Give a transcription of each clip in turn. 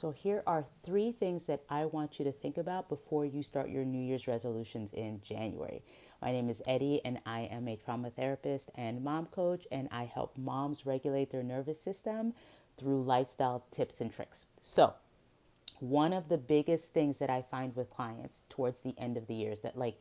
So, here are three things that I want you to think about before you start your New Year's resolutions in January. My name is Eddie, and I am a trauma therapist and mom coach, and I help moms regulate their nervous system through lifestyle tips and tricks. So, one of the biggest things that I find with clients towards the end of the year is that, like,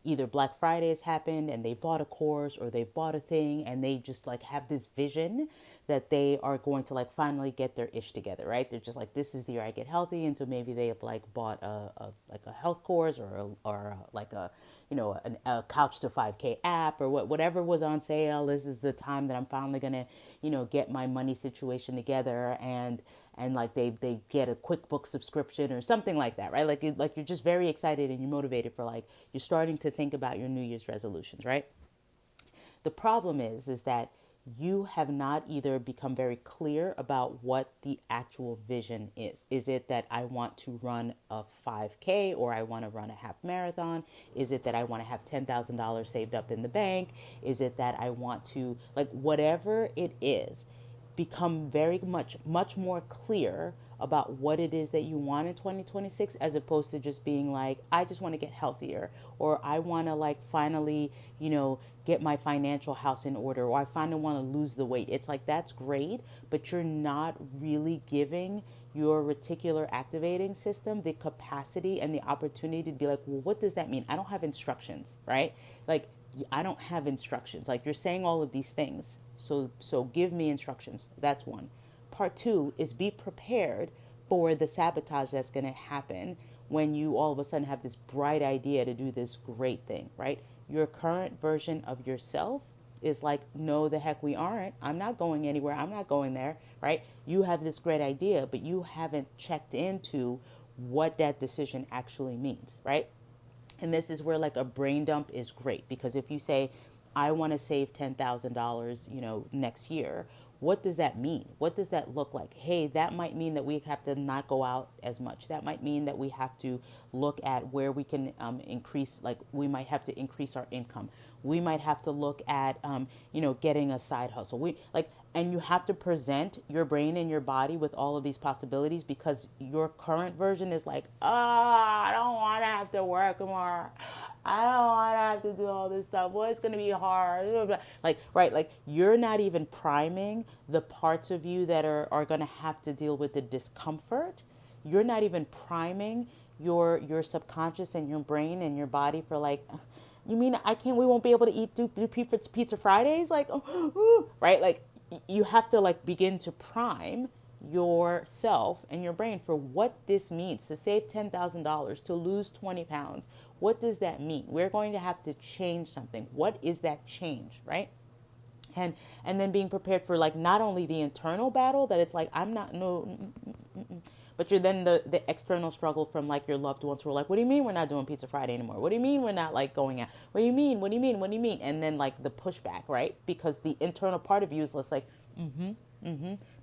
either Black Friday has happened and they bought a course or they bought a thing and they just like have this vision that they are going to like finally get their ish together, right? They're just like, this is the year I get healthy. And so maybe they've like bought a health course like a couch to 5K app or whatever was on sale. This is the time that I'm finally gonna, get my money situation together, and like they get a QuickBooks subscription or something like that, right? Like you're just very excited and you're motivated for, like, you're starting to think about your New Year's resolutions, right? The problem is that you have not either become very clear about what the actual vision is. Is it that I want to run a 5K or I want to run a half marathon? Is it that I want to have $10,000 saved up in the bank? Is it that I want to, like, whatever it is, become very much more clear about what it is that you want in 2026, as opposed to just being like, I just want to get healthier, or I want to like finally, get my financial house in order, or I finally want to lose the weight. It's like, that's great, but you're not really giving your reticular activating system the capacity and the opportunity to be like, well, what does that mean? I don't have instructions, right? Like, I don't have instructions. Like, you're saying all of these things. So give me instructions. That's one. Part two is be prepared for the sabotage that's going to happen when you all of a sudden have this bright idea to do this great thing, right? Your current version of yourself is like, no, the heck we aren't. I'm not going anywhere. I'm not going there, right? You have this great idea, but you haven't checked into what that decision actually means, right? And this is where like a brain dump is great, because if you say, I want to save $10,000, next year, what does that mean? What does that look like? Hey, that might mean that we have to not go out as much. That might mean that we have to look at where we can increase, like we might have to increase our income. We might have to look at, getting a side hustle. And you have to present your brain and your body with all of these possibilities, because your current version is like, oh, I don't want to have to work more. I don't want to have to do all this stuff. Well, it's going to be hard. Like, right, like you're not even priming the parts of you that are going to have to deal with the discomfort. You're not even priming your subconscious and your brain and your body for, like, you mean we won't be able to do pizza Fridays? Like, right? Like, you have to like begin to prime yourself and your brain for what this means to save $10,000, to lose 20 pounds. What does that mean? We're going to have to change something. What is that change, right? And then being prepared for like not only the internal battle that it's like, I'm not, no, but you're then the external struggle from like your loved ones who are like, what do you mean we're not doing Pizza Friday anymore? What do you mean we're not like going out? What do you mean? What do you mean? What do you mean? And then like the pushback, right? Because the internal part of you is less like,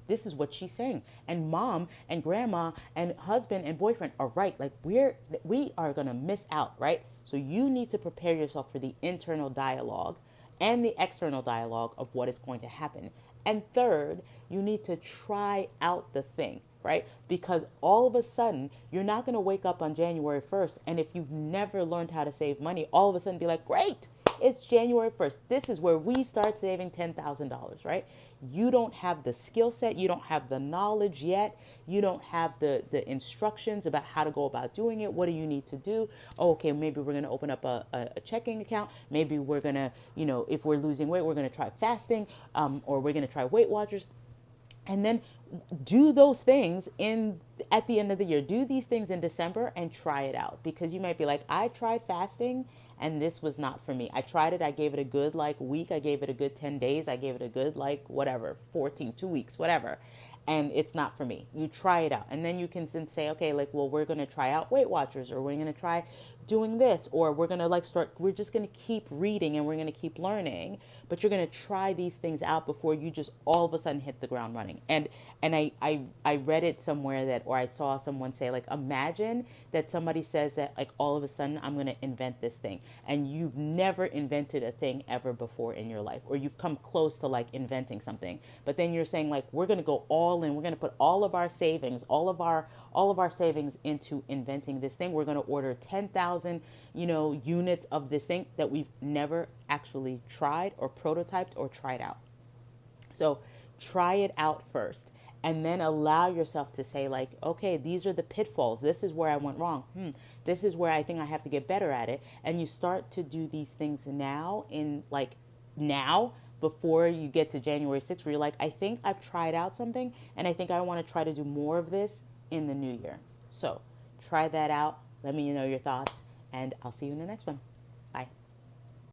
this is what she's saying. And mom and grandma and husband and boyfriend are right. Like, we are going to miss out, right? So you need to prepare yourself for the internal dialogue and the external dialogue of what is going to happen. And third, you need to try out the thing, right? Because all of a sudden, you're not going to wake up on January 1st. And if you've never learned how to save money, all of a sudden be like, great, it's January 1st. This is where we start saving $10,000, right? You don't have the skill set. You don't have the knowledge yet. You don't have the instructions about how to go about doing it. What do you need to do? Oh, okay, maybe we're going to open up a checking account. Maybe we're going to, if we're losing weight, we're going to try fasting, or we're going to try Weight Watchers. And then do those things at the end of the year. Do these things in December and try it out, because you might be like, I tried fasting and this was not for me. I tried it. I gave it a good like week. I gave it a good 10 days. I gave it a good like whatever, 14, 2 weeks, whatever. And it's not for me. You try it out. And then you can then say, okay, like, well, we're going to try out Weight Watchers, or we're going to try doing this, or we're going to like we're just going to keep reading and we're going to keep learning but you're going to try these things out before you just all of a sudden hit the ground running. And I read it somewhere that, or I saw someone say, like, imagine that somebody says that, like, all of a sudden I'm going to invent this thing, and you've never invented a thing ever before in your life, or you've come close to like inventing something, but then you're saying, like, we're going to go all in, we're going to put all of our savings, all of our savings into inventing this thing. We're going to order 10,000, units of this thing that we've never actually tried or prototyped or tried out. So try it out first, and then allow yourself to say, like, okay, these are the pitfalls. This is where I went wrong. This is where I think I have to get better at it. And you start to do these things now, now, before you get to January 6th, where you're like, I think I've tried out something, and I think I want to try to do more of this in the new year. So try that out. Let me know your thoughts, and I'll see you in the next one. Bye.